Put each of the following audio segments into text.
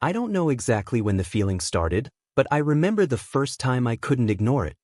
I don't know exactly when the feeling started, but I remember the first time I couldn't ignore it.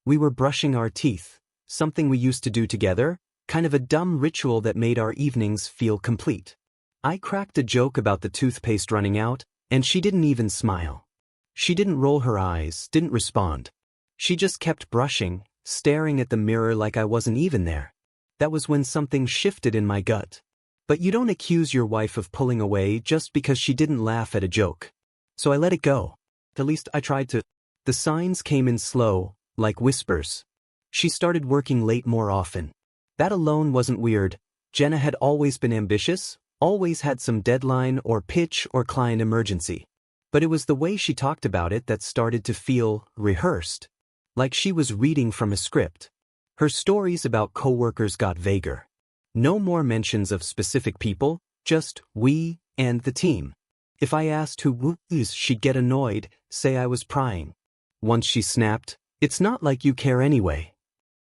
We were brushing our teeth, something we used to do together, kind of a dumb ritual that made our evenings feel complete. I cracked a joke about the toothpaste running out, and she didn't even smile. She didn't roll her eyes, didn't respond. She just kept brushing, staring at the mirror like I wasn't even there. That was when something shifted in my gut. But you don't accuse your wife of pulling away just because she didn't laugh at a joke. So I let it go. At least I tried to. The signs came in slow, like whispers. She started working late more often. That alone wasn't weird. Jenna had always been ambitious, always had some deadline or pitch or client emergency. But it was the way she talked about it that started to feel rehearsed. Like she was reading from a script. Her stories about coworkers got vaguer. No more mentions of specific people, just we and the team. If I asked who was, she'd get annoyed, say I was prying. Once she snapped, "It's not like you care anyway."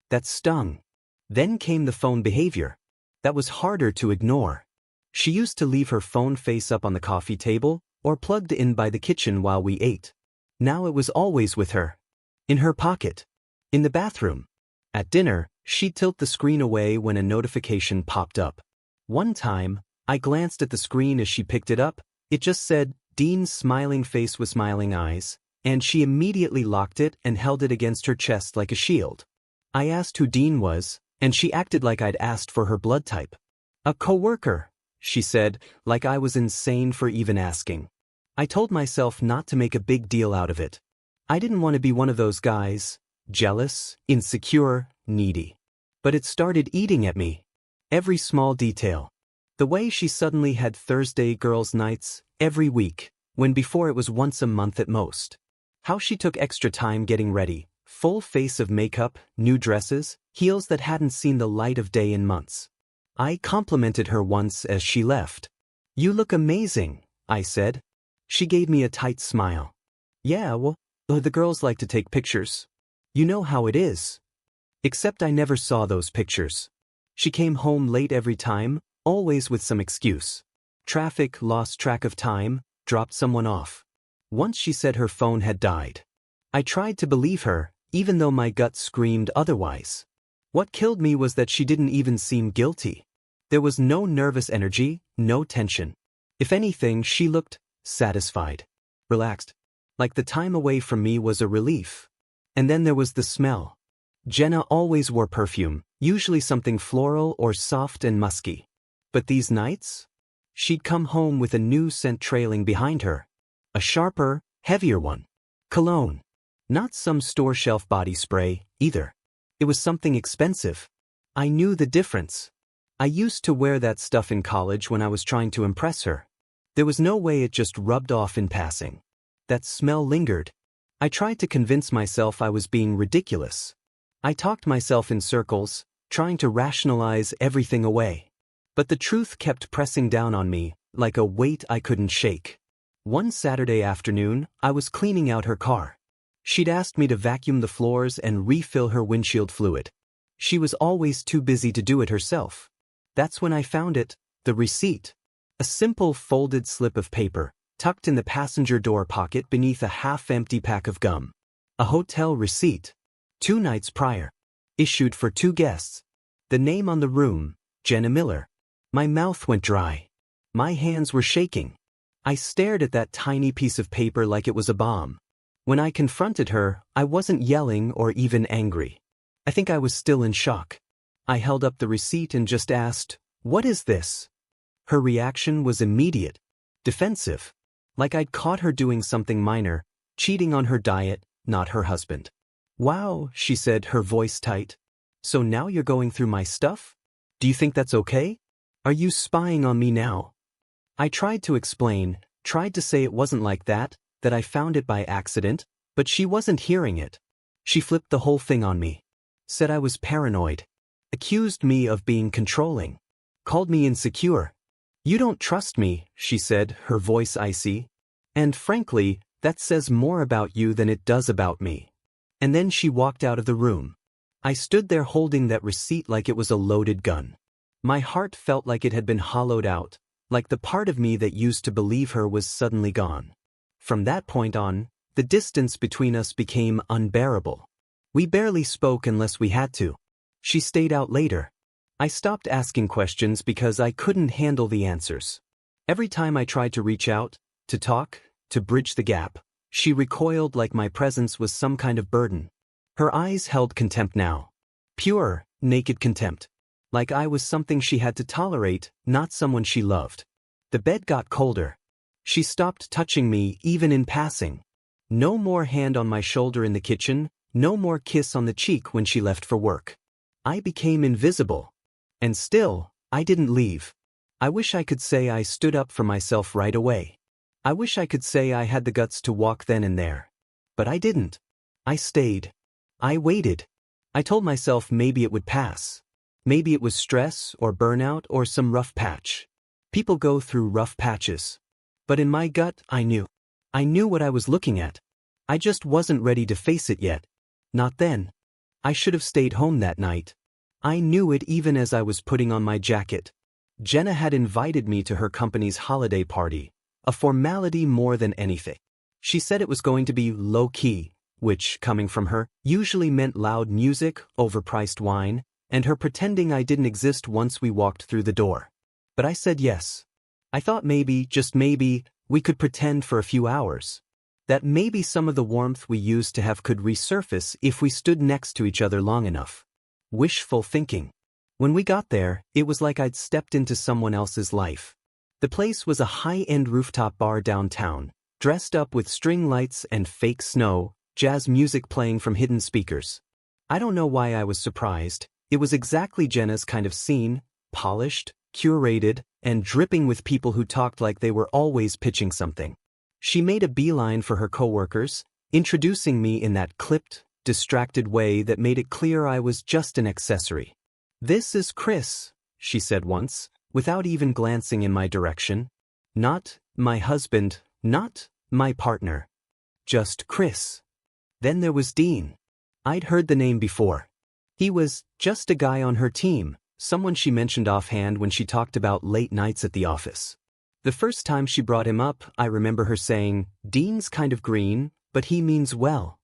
That stung. Then came the phone behavior. That was harder to ignore. She used to leave her phone face up on the coffee table or plugged in by the kitchen while we ate. Now it was always with her. In her pocket. In the bathroom. At dinner, she'd tilt the screen away when a notification popped up. One time, I glanced at the screen as she picked it up. It just said, Dean's smiling face with smiling eyes, and she immediately locked it and held it against her chest like a shield. I asked who Dean was, and she acted like I'd asked for her blood type. "A coworker," she said, like I was insane for even asking. I told myself not to make a big deal out of it. I didn't want to be one of those guys, jealous, insecure, needy. But it started eating at me. Every small detail. The way she suddenly had Thursday girls' nights every week, when before it was once a month at most. How she took extra time getting ready, full face of makeup, new dresses, heels that hadn't seen the light of day in months. I complimented her once as she left. "You look amazing," I said. She gave me a tight smile. "Yeah, well, the girls like to take pictures. You know how it is." Except I never saw those pictures. She came home late every time, always with some excuse. Traffic, lost track of time, dropped someone off. Once she said her phone had died. I tried to believe her, even though my gut screamed otherwise. What killed me was that she didn't even seem guilty. There was no nervous energy, no tension. If anything, she looked satisfied, relaxed. Like the time away from me was a relief. And then there was the smell. Jenna always wore perfume, usually something floral or soft and musky. But these nights? She'd come home with a new scent trailing behind her. A sharper, heavier one. Cologne. Not some store shelf body spray, either. It was something expensive. I knew the difference. I used to wear that stuff in college when I was trying to impress her. There was no way it just rubbed off in passing. That smell lingered. I tried to convince myself I was being ridiculous. I talked myself in circles, trying to rationalize everything away. But the truth kept pressing down on me, like a weight I couldn't shake. One Saturday afternoon, I was cleaning out her car. She'd asked me to vacuum the floors and refill her windshield fluid. She was always too busy to do it herself. That's when I found it, the receipt. A simple folded slip of paper, tucked in the passenger door pocket beneath a half-empty pack of gum. A hotel receipt. 2 nights prior. Issued for 2 guests. The name on the room, Jenna Miller. My mouth went dry. My hands were shaking. I stared at that tiny piece of paper like it was a bomb. When I confronted her, I wasn't yelling or even angry. I think I was still in shock. I held up the receipt and just asked, "What is this?" Her reaction was immediate. Defensive. Like I'd caught her doing something minor, cheating on her diet, not her husband. "Wow," she said, her voice tight. "So now you're going through my stuff? Do you think that's okay? Are you spying on me now?" I tried to explain, tried to say it wasn't like that I found it by accident, but she wasn't hearing it. She flipped the whole thing on me. Said I was paranoid. Accused me of being controlling. Called me insecure. "You don't trust me," she said, her voice icy. "And frankly, that says more about you than it does about me." And then she walked out of the room. I stood there holding that receipt like it was a loaded gun. My heart felt like it had been hollowed out, like the part of me that used to believe her was suddenly gone. From that point on, the distance between us became unbearable. We barely spoke unless we had to. She stayed out later. I stopped asking questions because I couldn't handle the answers. Every time I tried to reach out, to talk, to bridge the gap, she recoiled like my presence was some kind of burden. Her eyes held contempt now. Pure, naked contempt. Like I was something she had to tolerate, not someone she loved. The bed got colder. She stopped touching me even in passing. No more hand on my shoulder in the kitchen, no more kiss on the cheek when she left for work. I became invisible. And still, I didn't leave. I wish I could say I stood up for myself right away. I wish I could say I had the guts to walk then and there. But I didn't. I stayed. I waited. I told myself maybe it would pass. Maybe it was stress or burnout or some rough patch. People go through rough patches. But in my gut, I knew. I knew what I was looking at. I just wasn't ready to face it yet. Not then. I should have stayed home that night. I knew it even as I was putting on my jacket. Jenna had invited me to her company's holiday party, a formality more than anything. She said it was going to be low-key, which, coming from her, usually meant loud music, overpriced wine, and her pretending I didn't exist once we walked through the door. But I said yes. I thought maybe, just maybe, we could pretend for a few hours. That maybe some of the warmth we used to have could resurface if we stood next to each other long enough. Wishful thinking. When we got there, it was like I'd stepped into someone else's life. The place was a high-end rooftop bar downtown, dressed up with string lights and fake snow, jazz music playing from hidden speakers. I don't know why I was surprised. It was exactly Jenna's kind of scene, polished, curated, and dripping with people who talked like they were always pitching something. She made a beeline for her coworkers, introducing me in that clipped, distracted way that made it clear I was just an accessory. "This is Chris," she said once, without even glancing in my direction. Not my husband, not my partner. Just Chris. Then there was Dean. I'd heard the name before. He was just a guy on her team, someone she mentioned offhand when she talked about late nights at the office. The first time she brought him up, I remember her saying, "Dean's kind of green, but he means well."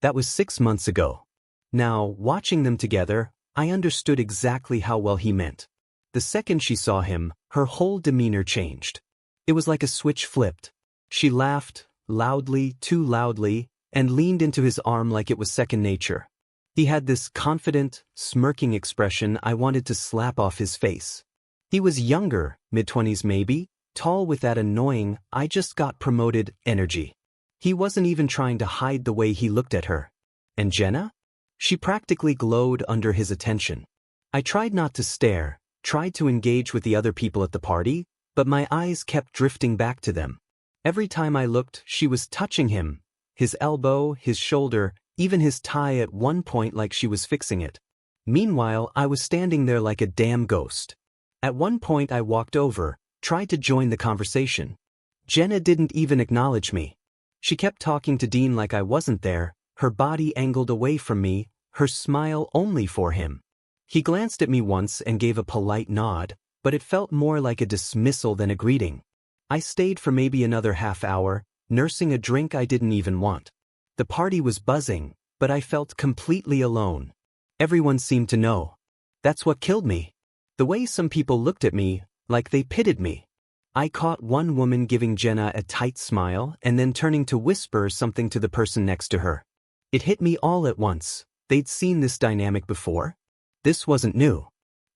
That was 6 months ago. Now, watching them together, I understood exactly how well he meant. The second she saw him, her whole demeanor changed. It was like a switch flipped. She laughed, loudly, too loudly, and leaned into his arm like it was second nature. He had this confident, smirking expression I wanted to slap off his face. He was younger, mid-20s maybe, tall with that annoying, "I just got promoted" energy. He wasn't even trying to hide the way he looked at her. And Jenna? She practically glowed under his attention. I tried not to stare, tried to engage with the other people at the party, but my eyes kept drifting back to them. Every time I looked, she was touching him, his elbow, his shoulder, even his tie at one point like she was fixing it. Meanwhile, I was standing there like a damn ghost. At one point I walked over, tried to join the conversation. Jenna didn't even acknowledge me. She kept talking to Dean like I wasn't there, her body angled away from me, her smile only for him. He glanced at me once and gave a polite nod, but it felt more like a dismissal than a greeting. I stayed for maybe another half hour, nursing a drink I didn't even want. The party was buzzing, but I felt completely alone. Everyone seemed to know. That's what killed me. The way some people looked at me, like they pitied me. I caught one woman giving Jenna a tight smile and then turning to whisper something to the person next to her. It hit me all at once. They'd seen this dynamic before. This wasn't new.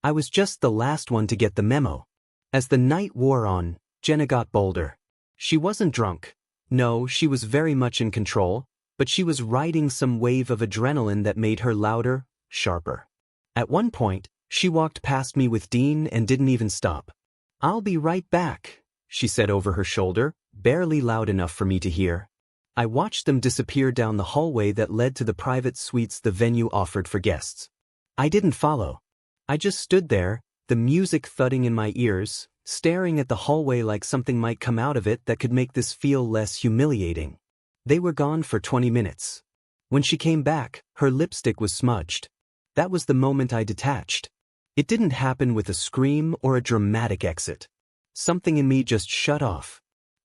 I was just the last one to get the memo. As the night wore on, Jenna got bolder. She wasn't drunk. No, she was very much in control, but she was riding some wave of adrenaline that made her louder, sharper. At one point, she walked past me with Dean and didn't even stop. "I'll be right back," she said over her shoulder, barely loud enough for me to hear. I watched them disappear down the hallway that led to the private suites the venue offered for guests. I didn't follow. I just stood there, the music thudding in my ears, staring at the hallway like something might come out of it that could make this feel less humiliating. They were gone for 20 minutes. When she came back, her lipstick was smudged. That was the moment I detached. It didn't happen with a scream or a dramatic exit. Something in me just shut off.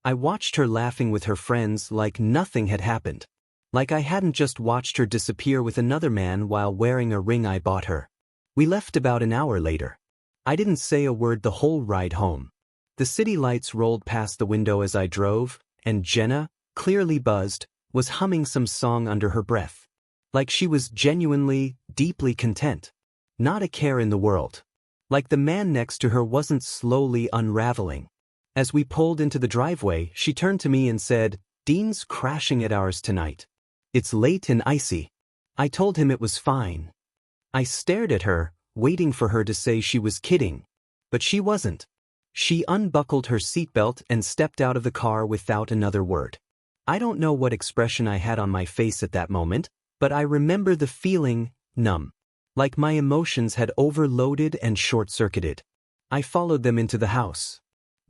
I watched her laughing with her friends like nothing had happened. Like I hadn't just watched her disappear with another man while wearing a ring I bought her. We left about an hour later. I didn't say a word the whole ride home. The city lights rolled past the window as I drove, and Jenna, clearly buzzed, was humming some song under her breath. Like she was genuinely, deeply content. Not a care in the world. Like the man next to her wasn't slowly unraveling. As we pulled into the driveway, she turned to me and said, "Dean's crashing at ours tonight. It's late and icy." I told him it was fine. I stared at her, waiting for her to say she was kidding. But she wasn't. She unbuckled her seatbelt and stepped out of the car without another word. I don't know what expression I had on my face at that moment, but I remember the feeling numb. Like my emotions had overloaded and short-circuited. I followed them into the house.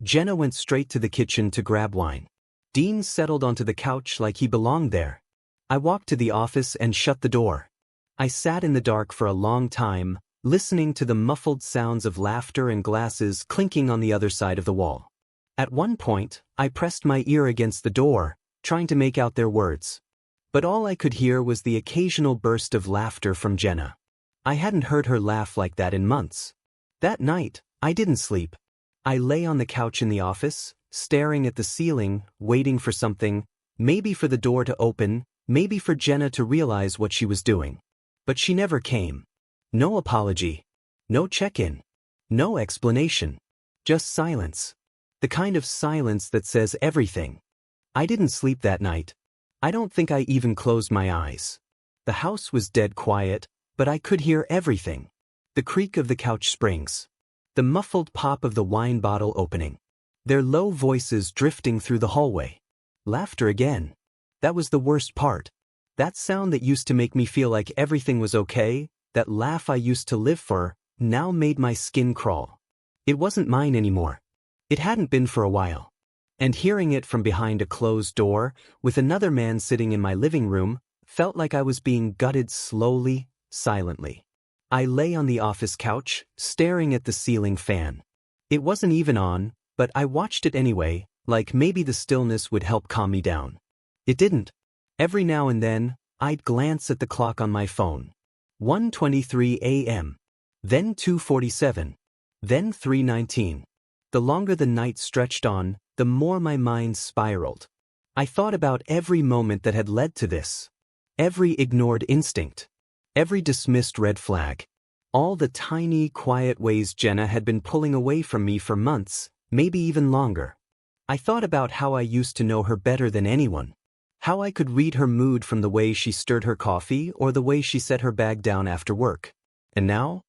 Jenna went straight to the kitchen to grab wine. Dean settled onto the couch like he belonged there. I walked to the office and shut the door. I sat in the dark for a long time, listening to the muffled sounds of laughter and glasses clinking on the other side of the wall. At one point, I pressed my ear against the door, trying to make out their words. But all I could hear was the occasional burst of laughter from Jenna. I hadn't heard her laugh like that in months. That night, I didn't sleep. I lay on the couch in the office, staring at the ceiling, waiting for something, maybe for the door to open, maybe for Jenna to realize what she was doing. But she never came. No apology. No check-in. No explanation. Just silence. The kind of silence that says everything. I didn't sleep that night. I don't think I even closed my eyes. The house was dead quiet, but I could hear everything. The creak of the couch springs. The muffled pop of the wine bottle opening. Their low voices drifting through the hallway. Laughter again. That was the worst part. That sound that used to make me feel like everything was okay, that laugh I used to live for, now made my skin crawl. It wasn't mine anymore. It hadn't been for a while. And hearing it from behind a closed door, with another man sitting in my living room, felt like I was being gutted slowly, silently. I lay on the office couch, staring at the ceiling fan. It wasn't even on, but I watched it anyway, like maybe the stillness would help calm me down. It didn't. Every now and then, I'd glance at the clock on my phone. 1:23 a.m. Then 2:47. Then 3:19. The longer the night stretched on, the more my mind spiraled. I thought about every moment that had led to this. Every ignored instinct. Every dismissed red flag. All the tiny, quiet ways Jenna had been pulling away from me for months, maybe even longer. I thought about how I used to know her better than anyone. How I could read her mood from the way she stirred her coffee or the way she set her bag down after work. And now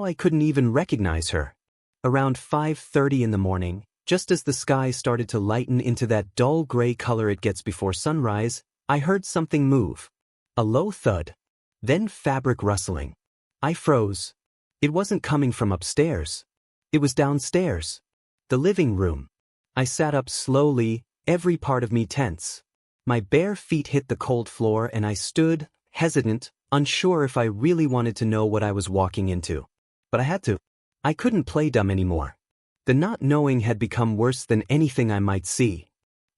I couldn't even recognize her. Around 5:30 in the morning, just as the sky started to lighten into that dull gray color it gets before sunrise, I heard something move. A low thud. Then fabric rustling. I froze. It wasn't coming from upstairs. It was downstairs. The living room. I sat up slowly, every part of me tense. My bare feet hit the cold floor and I stood, hesitant, unsure if I really wanted to know what I was walking into. But I had to. I couldn't play dumb anymore. The not knowing had become worse than anything I might see.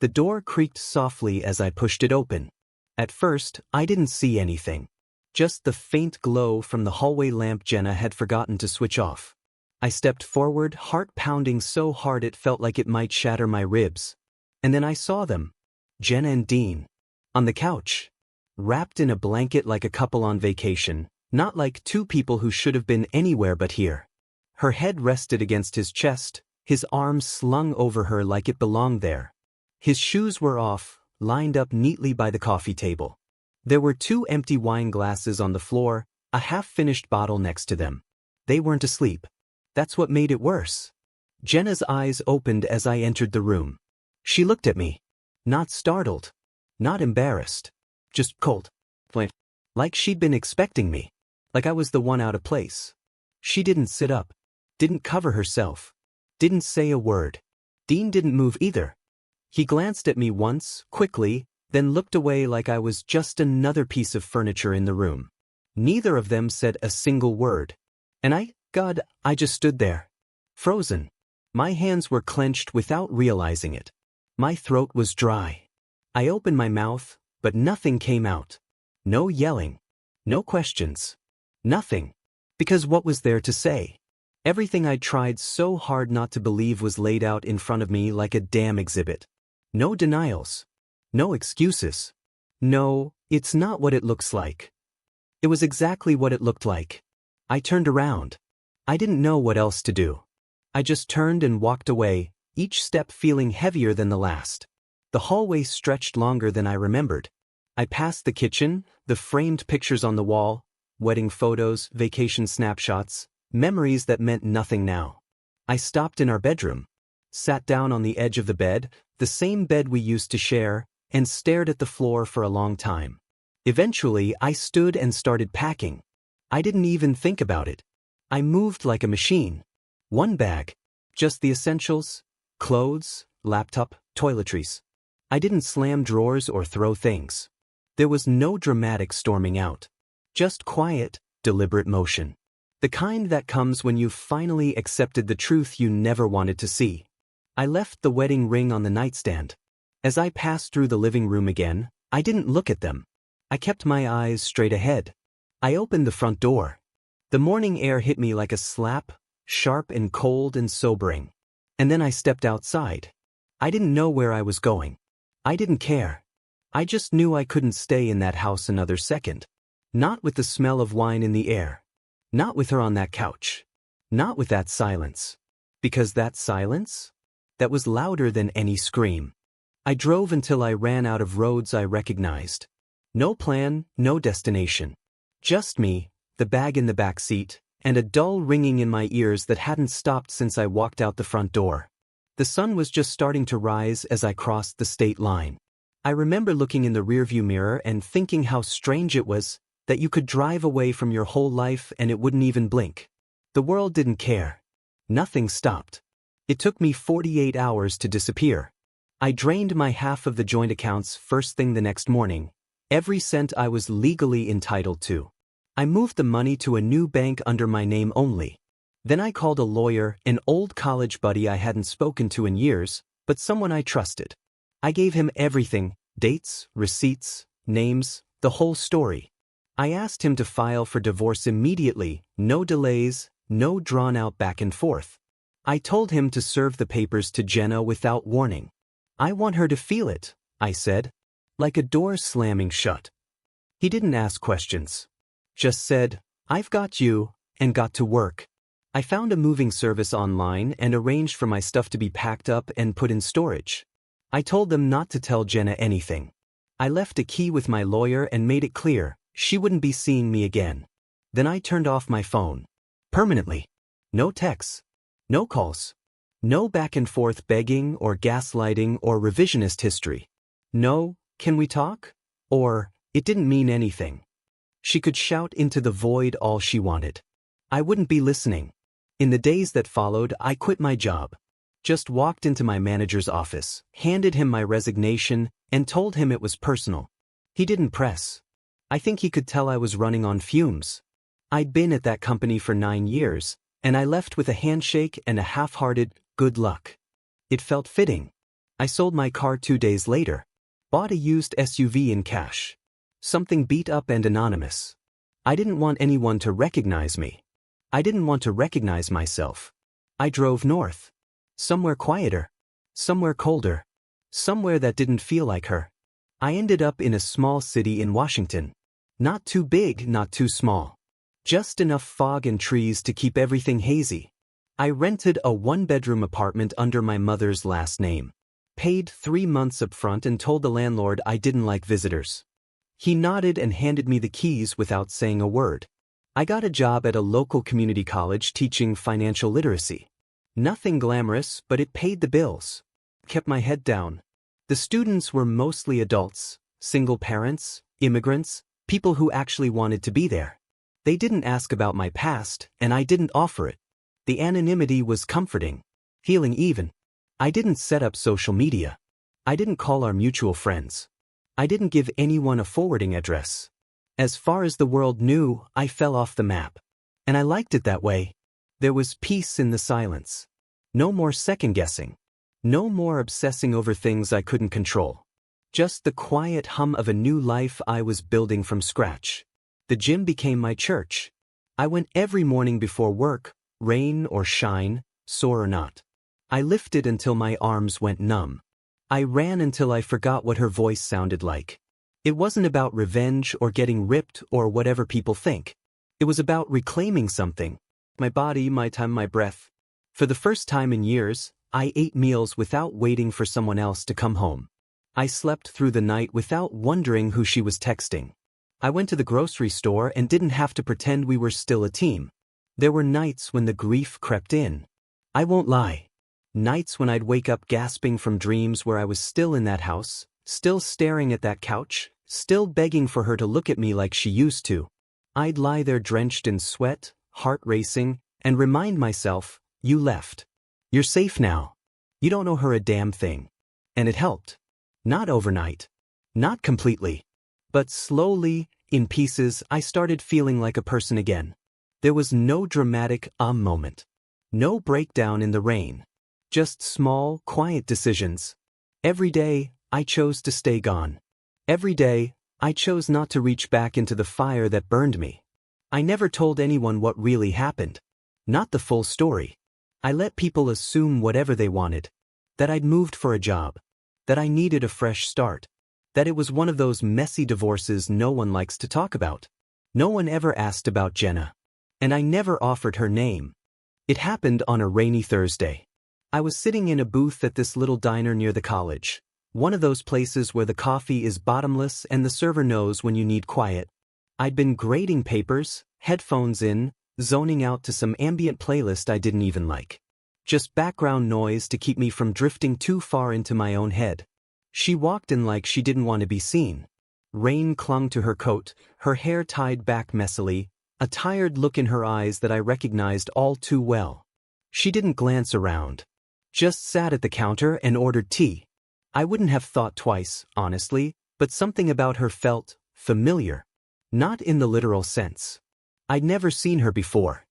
The door creaked softly as I pushed it open. At first, I didn't see anything. Just the faint glow from the hallway lamp Jenna had forgotten to switch off. I stepped forward, heart pounding so hard it felt like it might shatter my ribs. And then I saw them. Jenna and Dean. On the couch. Wrapped in a blanket like a couple on vacation, not like two people who should have been anywhere but here. Her head rested against his chest, his arms slung over her like it belonged there. His shoes were off, lined up neatly by the coffee table. There were 2 empty wine glasses on the floor, a half-finished bottle next to them. They weren't asleep. That's what made it worse. Jenna's eyes opened as I entered the room. She looked at me. Not startled. Not embarrassed. Just cold. Like she'd been expecting me. Like I was the one out of place. She didn't sit up. Didn't cover herself. Didn't say a word. Dean didn't move either. He glanced at me once, quickly, then looked away like I was just another piece of furniture in the room. Neither of them said a single word. And I just stood there. Frozen. My hands were clenched without realizing it. My throat was dry. I opened my mouth, but nothing came out. No yelling. No questions. Nothing. Because what was there to say? Everything I'd tried so hard not to believe was laid out in front of me like a damn exhibit. No denials. No excuses. No, it's not what it looks like. It was exactly what it looked like. I turned around. I didn't know what else to do. I just turned and walked away, each step feeling heavier than the last. The hallway stretched longer than I remembered. I passed the kitchen, the framed pictures on the wall, wedding photos, vacation snapshots, memories that meant nothing now. I stopped in our bedroom, sat down on the edge of the bed, the same bed we used to share, and stared at the floor for a long time. Eventually, I stood and started packing. I didn't even think about it. I moved like a machine. One bag. Just the essentials. Clothes, laptop, toiletries. I didn't slam drawers or throw things. There was no dramatic storming out. Just quiet, deliberate motion. The kind that comes when you've finally accepted the truth you never wanted to see. I left the wedding ring on the nightstand. As I passed through the living room again, I didn't look at them. I kept my eyes straight ahead. I opened the front door. The morning air hit me like a slap, sharp and cold and sobering. And then I stepped outside. I didn't know where I was going. I didn't care. I just knew I couldn't stay in that house another second. Not with the smell of wine in the air. Not with her on that couch. Not with that silence. Because that silence? That was louder than any scream. I drove until I ran out of roads I recognized. No plan, no destination. Just me, the bag in the back seat, and a dull ringing in my ears that hadn't stopped since I walked out the front door. The sun was just starting to rise as I crossed the state line. I remember looking in the rearview mirror and thinking how strange it was that you could drive away from your whole life and it wouldn't even blink. The world didn't care. Nothing stopped. It took me 48 hours to disappear. I drained my half of the joint accounts first thing the next morning, every cent I was legally entitled to. I moved the money to a new bank under my name only. Then I called a lawyer, an old college buddy I hadn't spoken to in years, but someone I trusted. I gave him everything, dates, receipts, names, the whole story. I asked him to file for divorce immediately, no delays, no drawn-out back and forth. I told him to serve the papers to Jenna without warning. I want her to feel it, I said, like a door slamming shut. He didn't ask questions. Just said, I've got you, and got to work. I found a moving service online and arranged for my stuff to be packed up and put in storage. I told them not to tell Jenna anything. I left a key with my lawyer and made it clear she wouldn't be seeing me again. Then I turned off my phone. Permanently. No texts. No calls. No back and forth begging or gaslighting or revisionist history. No, can we talk? Or, it didn't mean anything. She could shout into the void all she wanted. I wouldn't be listening. In the days that followed, I quit my job. Just walked into my manager's office, handed him my resignation, and told him it was personal. He didn't press. I think he could tell I was running on fumes. I'd been at that company for 9 years, and I left with a handshake and a half-hearted, good luck. It felt fitting. I sold my car 2 days later. Bought a used SUV in cash. Something beat up and anonymous. I didn't want anyone to recognize me. I didn't want to recognize myself. I drove north. Somewhere quieter. Somewhere colder. Somewhere that didn't feel like her. I ended up in a small city in Washington. Not too big, not too small. Just enough fog and trees to keep everything hazy. I rented a 1-bedroom apartment under my mother's last name. Paid 3 months up front and told the landlord I didn't like visitors. He nodded and handed me the keys without saying a word. I got a job at a local community college teaching financial literacy. Nothing glamorous, but it paid the bills. Kept my head down. The students were mostly adults, single parents, immigrants, people who actually wanted to be there. They didn't ask about my past, and I didn't offer it. The anonymity was comforting, feeling even. I didn't set up social media. I didn't call our mutual friends. I didn't give anyone a forwarding address. As far as the world knew, I fell off the map. And I liked it that way. There was peace in the silence. No more second-guessing. No more obsessing over things I couldn't control. Just the quiet hum of a new life I was building from scratch. The gym became my church. I went every morning before work, rain or shine, sore or not. I lifted until my arms went numb. I ran until I forgot what her voice sounded like. It wasn't about revenge or getting ripped or whatever people think. It was about reclaiming something. My body, my time, my breath. For the first time in years, I ate meals without waiting for someone else to come home. I slept through the night without wondering who she was texting. I went to the grocery store and didn't have to pretend we were still a team. There were nights when the grief crept in. I won't lie. Nights when I'd wake up gasping from dreams where I was still in that house, still staring at that couch, still begging for her to look at me like she used to. I'd lie there drenched in sweat, heart racing, and remind myself, you left. You're safe now. You don't owe her a damn thing. And it helped. Not overnight. Not completely. But slowly, in pieces, I started feeling like a person again. There was no dramatic moment. No breakdown in the rain. Just small, quiet decisions. Every day, I chose to stay gone. Every day, I chose not to reach back into the fire that burned me. I never told anyone what really happened. Not the full story. I let people assume whatever they wanted. That I'd moved for a job. That I needed a fresh start. That it was one of those messy divorces no one likes to talk about. No one ever asked about Jenna. And I never offered her name. It happened on a rainy Thursday. I was sitting in a booth at this little diner near the college. One of those places where the coffee is bottomless and the server knows when you need quiet. I'd been grading papers, headphones in, zoning out to some ambient playlist I didn't even like. Just background noise to keep me from drifting too far into my own head. She walked in like she didn't want to be seen. Rain clung to her coat, her hair tied back messily, a tired look in her eyes that I recognized all too well. She didn't glance around. Just sat at the counter and ordered tea. I wouldn't have thought twice, honestly, but something about her felt familiar. Not in the literal sense. I'd never seen her before.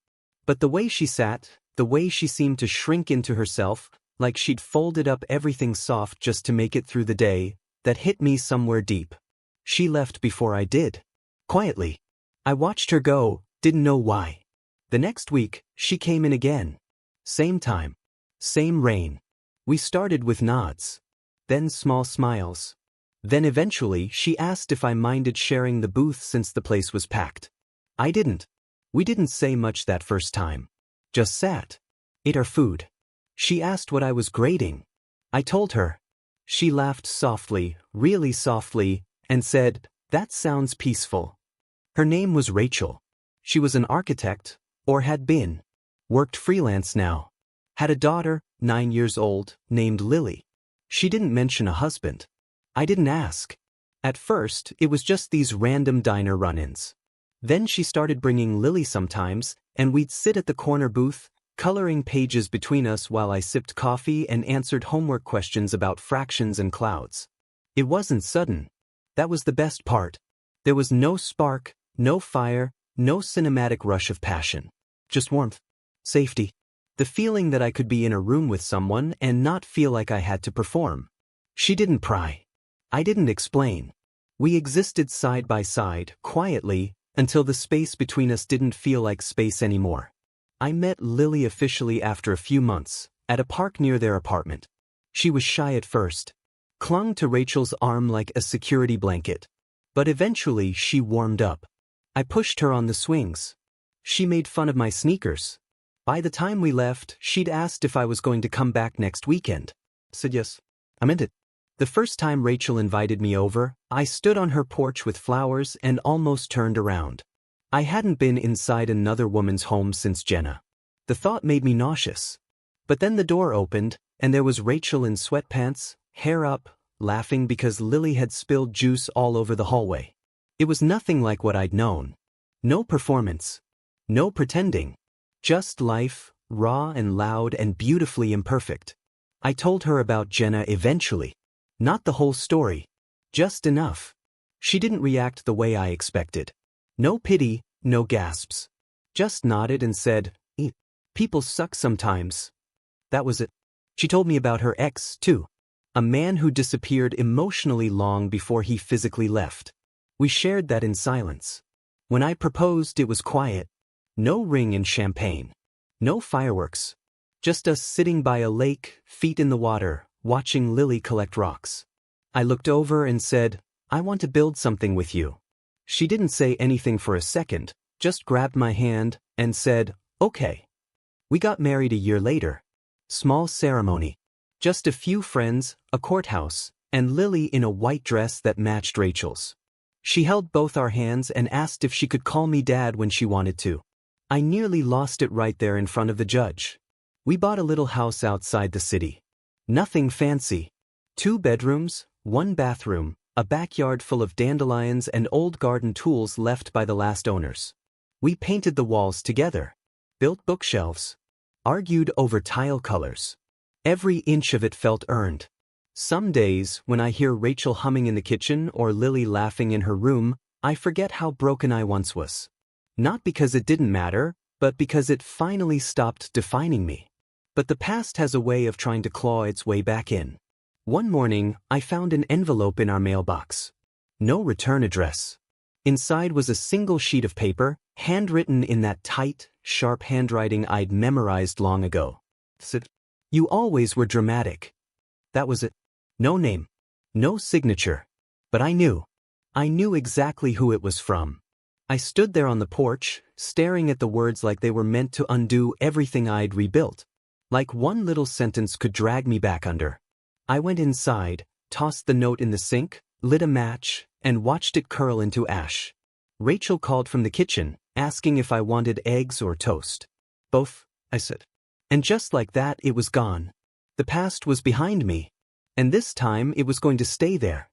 But the way she sat, the way she seemed to shrink into herself, like she'd folded up everything soft just to make it through the day, that hit me somewhere deep. She left before I did. Quietly. I watched her go, didn't know why. The next week, she came in again. Same time. Same rain. We started with nods. Then small smiles. Then eventually she asked if I minded sharing the booth since the place was packed. I didn't. We didn't say much that first time. Just sat. Ate our food. She asked what I was grading. I told her. She laughed softly, really softly, and said, "That sounds peaceful." Her name was Rachel. She was an architect, or had been. Worked freelance now. Had a daughter, 9 years old, named Lily. She didn't mention a husband. I didn't ask. At first, it was just these random diner run-ins. Then she started bringing Lily sometimes, and we'd sit at the corner booth, coloring pages between us while I sipped coffee and answered homework questions about fractions and clouds. It wasn't sudden. That was the best part. There was no spark, no fire, no cinematic rush of passion. Just warmth. Safety. The feeling that I could be in a room with someone and not feel like I had to perform. She didn't pry. I didn't explain. We existed side by side, quietly, until the space between us didn't feel like space anymore. I met Lily officially after a few months, at a park near their apartment. She was shy at first. Clung to Rachel's arm like a security blanket. But eventually she warmed up. I pushed her on the swings. She made fun of my sneakers. By the time we left, she'd asked if I was going to come back next weekend. Said yes. I meant it. The first time Rachel invited me over, I stood on her porch with flowers and almost turned around. I hadn't been inside another woman's home since Jenna. The thought made me nauseous. But then the door opened, and there was Rachel in sweatpants, hair up, laughing because Lily had spilled juice all over the hallway. It was nothing like what I'd known. No performance. No pretending. Just life, raw and loud and beautifully imperfect. I told her about Jenna eventually. Not the whole story. Just enough. She didn't react the way I expected. No pity, no gasps. Just nodded and said, "People suck sometimes." That was it. She told me about her ex, too. A man who disappeared emotionally long before he physically left. We shared that in silence. When I proposed, it was quiet. No ring and champagne. No fireworks. Just us sitting by a lake, feet in the water, watching Lily collect rocks. I looked over and said, "I want to build something with you." She didn't say anything for a second, just grabbed my hand and said, "Okay." We got married a year later. Small ceremony. Just a few friends, a courthouse, and Lily in a white dress that matched Rachel's. She held both our hands and asked if she could call me Dad when she wanted to. I nearly lost it right there in front of the judge. We bought a little house outside the city. Nothing fancy. 2 bedrooms, 1 bathroom, a backyard full of dandelions and old garden tools left by the last owners. We painted the walls together. Built bookshelves. Argued over tile colors. Every inch of it felt earned. Some days, when I hear Rachel humming in the kitchen or Lily laughing in her room, I forget how broken I once was. Not because it didn't matter, but because it finally stopped defining me. But the past has a way of trying to claw its way back in. One morning, I found an envelope in our mailbox. No return address. Inside was a single sheet of paper, handwritten in that tight, sharp handwriting I'd memorized long ago. "You always were dramatic." That was it. No name. No signature. But I knew. I knew exactly who it was from. I stood there on the porch, staring at the words like they were meant to undo everything I'd rebuilt. Like one little sentence could drag me back under. I went inside, tossed the note in the sink, lit a match, and watched it curl into ash. Rachel called from the kitchen, asking if I wanted eggs or toast. "Both," I said. And just like that, it was gone. The past was behind me. And this time it was going to stay there.